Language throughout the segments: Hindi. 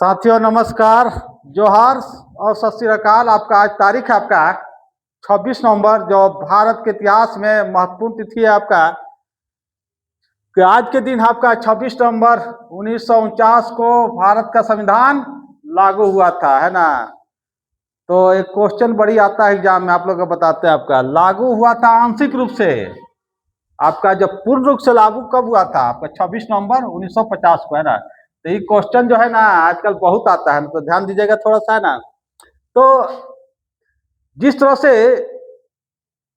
साथियों नमस्कार, जोहार और सत श्री अकाल। आपका आज तारीख है आपका 26 नवंबर, जो भारत के इतिहास में महत्वपूर्ण तिथि है आपका कि आज के दिन आपका 26 नवंबर 1949 को भारत का संविधान लागू हुआ था, है ना। तो एक क्वेश्चन बड़ी आता है एग्जाम में, आप लोग को बताते हैं। आपका लागू हुआ था आंशिक रूप से, आपका जब पूर्ण रूप से लागू कब हुआ था? आपका 26 नवंबर 1950 को, है ना। तो ये क्वेश्चन जो है ना आजकल बहुत आता है, तो ध्यान दीजिएगा थोड़ा सा, है ना। तो जिस तरह से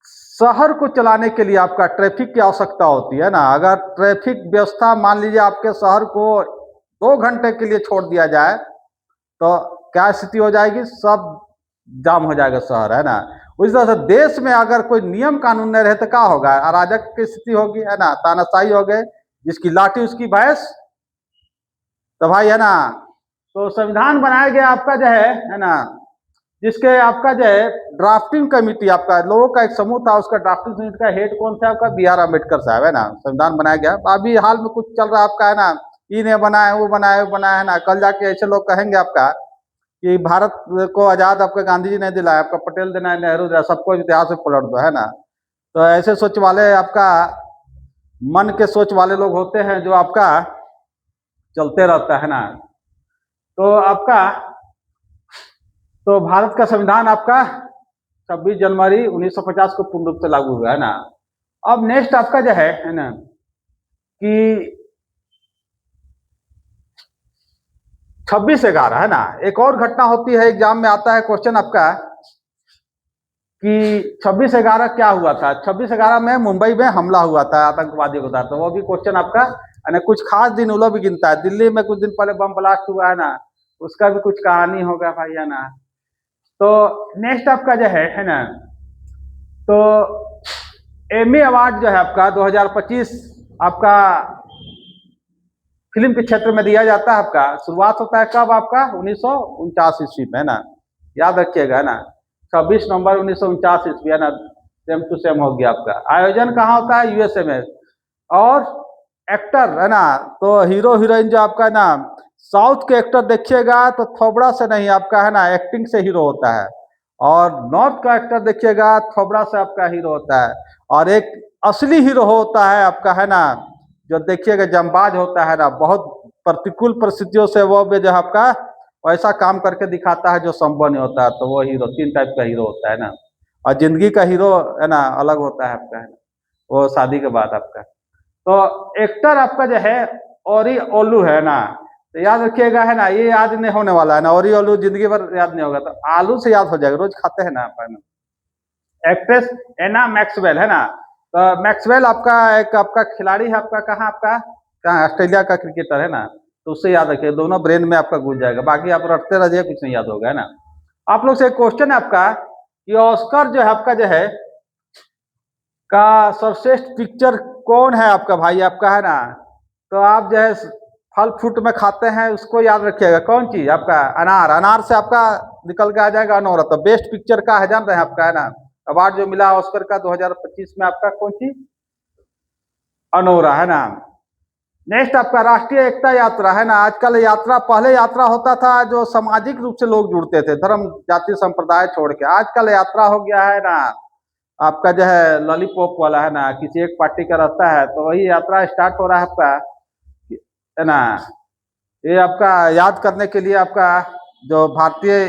शहर को चलाने के लिए आपका ट्रैफिक की आवश्यकता होती है ना, अगर ट्रैफिक व्यवस्था मान लीजिए आपके शहर को 2 घंटे के लिए छोड़ दिया जाए तो क्या स्थिति हो जाएगी? सब जाम हो जाएगा शहर, है ना। उस तरह से देश में अगर कोई नियम कानून नहीं रहे तो क्या होगा? अराजक की स्थिति होगी, है ना। तानाशाही हो गए, जिसकी लाठी उसकी भैंस। तो भाई, है ना, तो संविधान बनाया गया आपका जो है ना, जिसके आपका जो है ड्राफ्टिंग कमेटी, आपका लोगों का एक समूह था, उसका ड्राफ्टिंग कमेटी का हेड कौन था? आपका बी आर अम्बेडकर साहब, है ना। संविधान बनाया गया। अभी हाल में कुछ चल रहा है आपका, है ना, इन्हें बनाया वो बनाया वो बनाया, है ना। कल जाके ऐसे लोग कहेंगे आपका कि भारत को आजाद आपका गांधी जी ने दिलाया, आपका पटेल देना है, नेहरू दिलाया, सबको इतिहास में पलट दो, है ना। तो ऐसे सोच वाले आपका मन के सोच वाले लोग होते हैं जो आपका चलते रहता है ना। तो आपका तो भारत का संविधान आपका 26 जनवरी 1950 को पूर्ण रूप से लागू हुआ, है ना। अब नेक्स्ट आपका जो है ना कि 26/11, है ना। एक और घटना होती है, एग्जाम में आता है क्वेश्चन आपका कि 26/11 क्या हुआ था? 26/11 में मुंबई में हमला हुआ था आतंकवादियों के साथ। तो वो भी क्वेश्चन आपका, है ना। कुछ खास दिन उलो भी गिनता है। दिल्ली में कुछ दिन पहले बम ब्लास्ट हुआ, है ना, उसका भी कुछ कहानी होगा भाई, है ना। तो नेक्स्ट आपका जो है ना, तो एमी अवार्ड जो है आपका 2025 आपका फिल्म के क्षेत्र में दिया जाता है। आपका शुरुआत होता है कब? आपका 1949 ईस्वी में, है ना। याद रखिएगा, है ना। 26 नवंबर 1949 ईस्वी, है ना। सेम टू सेम हो गया आपका। आयोजन कहाँ होता है? यूएसए में। और एक्टर, है ना, तो हीरो हीरोइन जो आपका ना साउथ के एक्टर देखिएगा तो थोबड़ा से नहीं आपका, है ना, एक्टिंग से हीरो होता है। और नॉर्थ का एक्टर देखिएगा थोबड़ा से आपका हीरो होता है। और एक असली हीरो होता है आपका, है ना, जो देखिएगा जंबाज होता है ना, बहुत प्रतिकूल परिस्थितियों से वो भी जो है आपका वैसा काम करके दिखाता है जो संभव नहीं होता है। तो वो हीरो 3 टाइप का हीरो होता है ना। और जिंदगी का हीरो, है ना, अलग होता है आपका, है ना, वो शादी के बाद आपका। तो एक्टर आपका जो है ओरी ओलू, है ना। तो याद रखिएगा, है ना, ये याद नहीं होने वाला है ना। ओरी ओलू जिंदगी भर याद नहीं होगा, तो आलू से याद हो जाएगा, रोज खाते हैं ना आप। एक्ट्रेस एना मैक्सवेल, है ना। तो मैक्सवेल आपका एक आपका खिलाड़ी है आपका, कहाँ आपका, कहाँ, ऑस्ट्रेलिया का क्रिकेटर, है ना। तो उससे याद रखिए, दोनों ब्रेन में आपका घुस जाएगा, बाकी आप रटते रहिए, कुछ नहीं याद होगा, है ना। आप लोग से एक क्वेश्चन है आपका कि ऑस्कर जो है आपका जो है का सर्वश्रेष्ठ पिक्चर कौन है आपका भाई आपका, है ना। तो आप जो है फल फ्रूट में खाते हैं, उसको याद रखिएगा। कौन चीज आपका? अनार। अनार से आपका निकल के आ जाएगा अनोरा। तो बेस्ट पिक्चर का है, जान रहे हैं आपका, है ना, अवार्ड जो मिला ऑस्कर का 2025 में आपका, कौन सी? अनोरा, है ना। नेक्स्ट आपका राष्ट्रीय एकता यात्रा, है ना। आजकल यात्रा, पहले यात्रा होता था जो सामाजिक रूप से लोग जुड़ते थे, धर्म जाति संप्रदाय छोड़ के। आजकल यात्रा हो गया है ना आपका जो है लॉलीपॉप वाला, है ना, किसी एक पार्टी का रहता है, तो वही यात्रा स्टार्ट हो रहा है आपका, है ना। ये आपका याद करने के लिए आपका जो भारतीय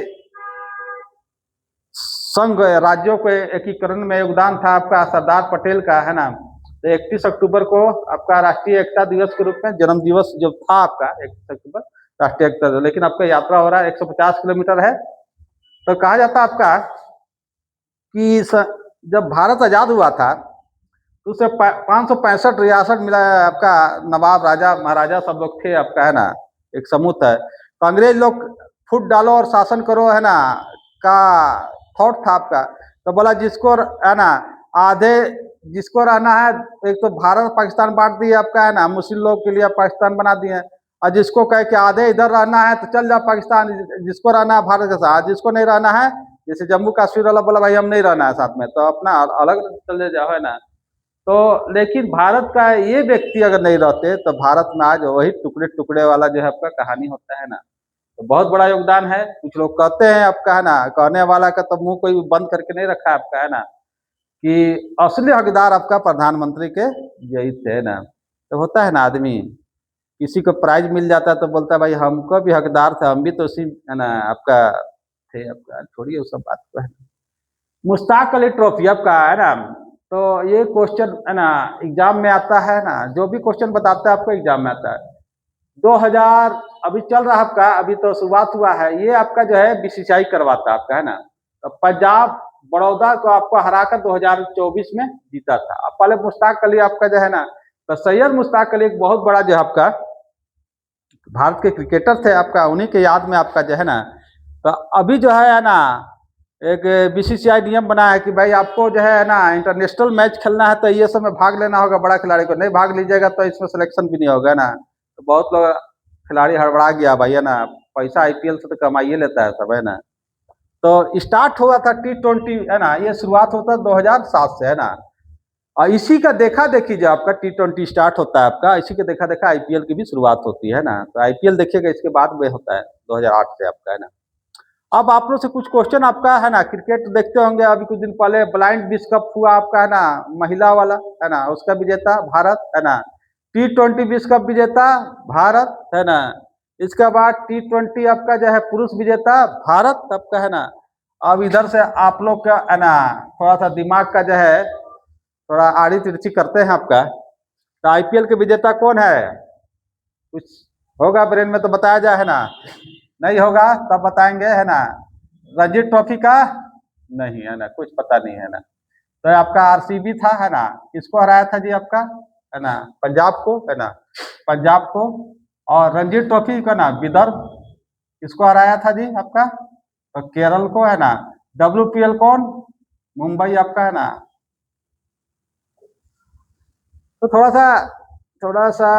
संघ राज्यों के एकीकरण में योगदान था आपका सरदार पटेल का, है ना। तो 31 अक्टूबर को आपका राष्ट्रीय एकता दिवस के रूप में, जन्म दिवस जो था आपका 31 अक्टूबर राष्ट्रीय एकता दिवस, लेकिन आपका यात्रा हो रहा है 150 किलोमीटर है। तो कहा जाता है आपका कि जब भारत आजाद हुआ था तो उसे 565 रियासत मिला है आपका। नवाब राजा महाराजा सब लोग थे आपका, है ना, एक समूह था। तो अंग्रेज लोग फूट डालो और शासन करो, है ना, का थॉट था आपका। तो बोला जिसको, है ना, आधे जिसको रहना है, एक तो भारत पाकिस्तान बांट दिए आपका, है ना, मुस्लिम लोग के लिए पाकिस्तान बना दिए। और जिसको कहे कि आधे इधर रहना है तो चल जाओ पाकिस्तान, जिसको रहना है भारत के साथ, जिसको नहीं रहना है, जैसे जम्मू कश्मीर वाला बोला भाई हम नहीं रहना है साथ में, तो अपना अलग चले जाओ, है ना। तो लेकिन भारत का ये व्यक्ति अगर नहीं रहते तो भारत में आज वही टुकड़े टुकड़े वाला जो है आपका कहानी होता है ना। तो बहुत बड़ा योगदान है। कुछ लोग कहते हैं आपका है ना, कहने वाला का तो मुंह कोई बंद करके नहीं रखा है आपका है ना, कि असली हकदार आपका प्रधानमंत्री के यही थे ना। तो होता है ना, आदमी किसी को प्राइज मिल जाता है तो बोलता है भाई हमको भी हकदार थे, हम भी तो उसी है ना आपका थे आपका। छोड़िए उस सब बात को है। मुश्ताक अली ट्रॉफी आपका है ना, तो ये क्वेश्चन है ना एग्जाम में आता है ना, जो भी क्वेश्चन बताता है आपको एग्जाम में आता है। 2000 अभी चल रहा है आपका, अभी तो शुरुआत हुआ है, ये आपका जो है बीसीसीआई करवाता है आपका है ना। तो पंजाब बड़ौदा को आपको हराकर 2024 में जीता था। अब पहले मुश्ताक अली आपका जो है ना, तो सैयद मुश्ताक अली एक बहुत बड़ा जो है आपका भारत के क्रिकेटर थे आपका, उन्हीं के याद में आपका जो है ना, तो अभी जो है ना एक बीसीसीआई नियम बना है कि भाई आपको जो है ना इंटरनेशनल मैच खेलना है तो ये सब में भाग लेना होगा। बड़ा खिलाड़ी को नहीं भाग लीजिएगा तो इसमें सिलेक्शन भी नहीं होगा ना। तो बहुत लोग खिलाड़ी हड़बड़ा गया भाई है ना, पैसा आईपीएल से तो कमाइए लेता है सब है ना। तो स्टार्ट हुआ था T20 है ना, ये शुरुआत होता है 2007 से है ना। और इसी का देखा देखी जो आपका T20 स्टार्ट होता है आपका, इसी के देखा देखा आईपीएल की भी शुरुआत होती है ना। तो आईपीएल देखिएगा इसके बाद में होता है 2008 से आपका है ना। अब आप लोग से कुछ क्वेश्चन आपका है ना, क्रिकेट देखते होंगे, अभी कुछ दिन पहले ब्लाइंड विश्व कप हुआ आपका है ना, महिला वाला है ना, उसका विजेता भारत है ना। T20 विश्व कप विजेता भारत है ना। इसके बाद T20 आपका जो है पुरुष विजेता भारत आपका है ना। अब इधर से आप लोग का है ना थोड़ा सा दिमाग का जो है थोड़ा आड़ी तिरछी करते हैं आपका। तो आईपीएल के विजेता कौन है, कुछ होगा ब्रेन में तो बताया जाए है ना। नहीं होगा तब बताएंगे है ना। रणजी ट्रॉफी का नहीं है ना, कुछ पता नहीं है ना। तो आपका आरसीबी था है ना, किसको हराया था जी आपका है ना, पंजाब को है ना, पंजाब को। और रणजी ट्रॉफी का ना विदर्भ किसको हराया था जी आपका, तो केरल को है ना। WPL कौन, मुंबई आपका है ना। तो थोड़ा सा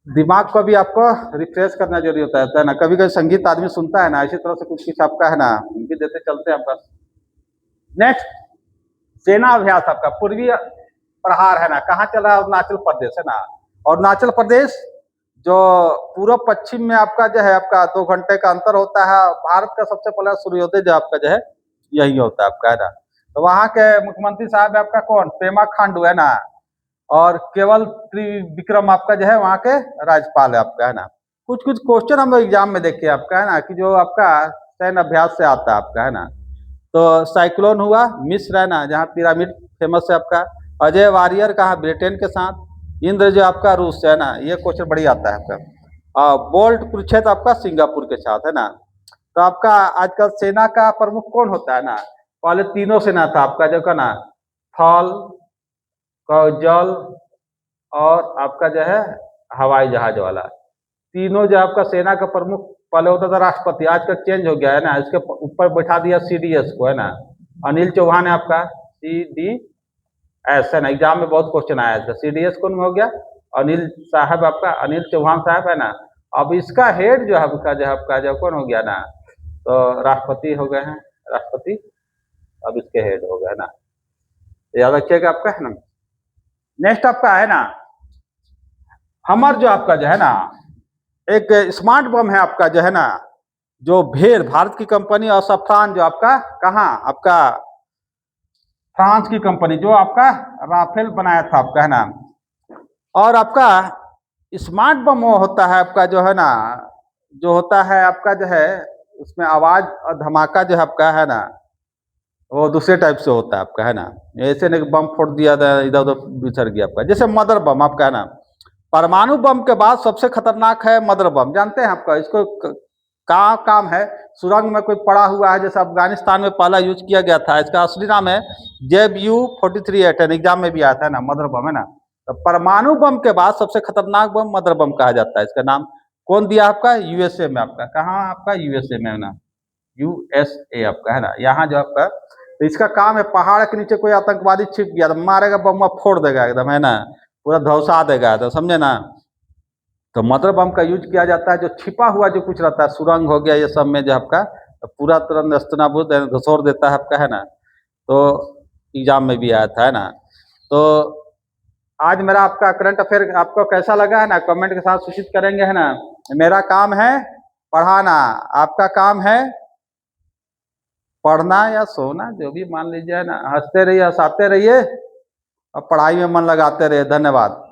दिमाग को भी आपको रिफ्रेश करना जरूरी होता है ना। कभी कभी संगीत आदमी सुनता है ना, इसी तरह से कुछ कुछ आपका है ना भी देते चलते हैं आपका। नेक्स्ट सेना अभ्यास आपका पूर्वी प्रहार है ना, कहाँ चल रहा है, अरुणाचल प्रदेश है ना। अरुणाचल प्रदेश जो पूर्व पश्चिम में आपका जो है आपका 2 घंटे का अंतर होता है। भारत का सबसे पहला सूर्योदय जो आपका जो है यही होता है आपका है ना। तो वहाँ के मुख्यमंत्री साहब है आपका कौन, पेमा खांडू है ना। और केवल त्रिविक्रम आपका जो है वहाँ के राज्यपाल है आपका है ना। कुछ कुछ क्वेश्चन हम लोग एग्जाम में देखे आपका है ना, कि जो आपका सैन्य अभ्यास से आता है आपका है ना। तो साइक्लोन हुआ मिस्र है ना, जहाँ पिरामिड फेमस है आपका। अजय वारियर कहाँ, ब्रिटेन के साथ। इंद्र जो आपका रूस से है ना, ये क्वेश्चन बड़ी आता है आपका। बोल्ट कुरुक्षेत्र आपका सिंगापुर के साथ है ना। तो आपका आजकल सेना का प्रमुख कौन होता है ना, पहले तीनों सेना था आपका जो का ना, थल जल और आपका जो है हवाई जहाज वाला। तीनों जो आपका सेना का प्रमुख पहले होता था राष्ट्रपति, आजकल चेंज हो गया है ना, इसके ऊपर बैठा दिया CDS को है ना। अनिल चौहान है आपका CDS है ना, एग्जाम में बहुत क्वेश्चन आया था। CDS कौन हो गया, अनिल साहब आपका, अनिल चौहान साहब है ना। अब इसका हेड जो है आपका जो आपका जो कौन हो गया ना, तो राष्ट्रपति हो गए हैं, राष्ट्रपति अब इसके हेड हो गए ना। याद रखिएगा आपका है ना। नेक्स्ट आपका है ना हमर जो आपका जो है ना एक स्मार्ट बम है आपका जो है ना, जो भेड़ भारत की कंपनी और सफ्रान जो आपका कहाँ आपका फ्रांस की कंपनी जो आपका राफेल बनाया था आपका है ना। और आपका स्मार्ट बम वो होता है आपका जो है ना, जो होता है आपका जो है उसमें आवाज और धमाका जो है आपका है ना, वो दूसरे टाइप से होता है आपका है ना। ऐसे नहीं बम फोड़ दिया था इधर उधर बिछड़ गया आपका, जैसे मदर बम आपका है ना। परमाणु बम के बाद सबसे खतरनाक है मदर बम, जानते हैं आपका इसको कहाँ काम है, सुरंग में कोई पड़ा हुआ है, जैसे अफगानिस्तान में पहला यूज किया गया था। इसका असली नाम है JBU-43 एग्जाम में भी आता है ना, मदर बम है ना। तो परमाणु बम के बाद सबसे खतरनाक बम मदर बम कहा जाता है। इसका नाम कौन दिया आपका, USA में आपका, कहाँ आपका USA में है ना, USA आपका है ना, यहाँ जो आपका। तो इसका काम है पहाड़ के नीचे कोई आतंकवादी छिप गया तो मारेगा बम फोड़ देगा एकदम है ना, पूरा धौसा देगा, तो समझे ना। तो मदर बम का यूज किया जाता है जो छिपा हुआ जो कुछ रहता है, सुरंग हो गया ये सब में जो आपका तो पूरा तुरंत नस्तनाबूद घसोड़ देता है आपका है ना। तो एग्जाम में भी आया था है ना। तो आज मेरा आपका करंट अफेयर आपको कैसा लगा है ना, कमेंट के साथ सूचित करेंगे है ना। मेरा काम है पढ़ाना आपका काम है, पढ़ना या सोना जो भी मान लीजिए ना। हंसते रहिए, हंसाते रहिए और पढ़ाई में मन लगाते रहिए। धन्यवाद।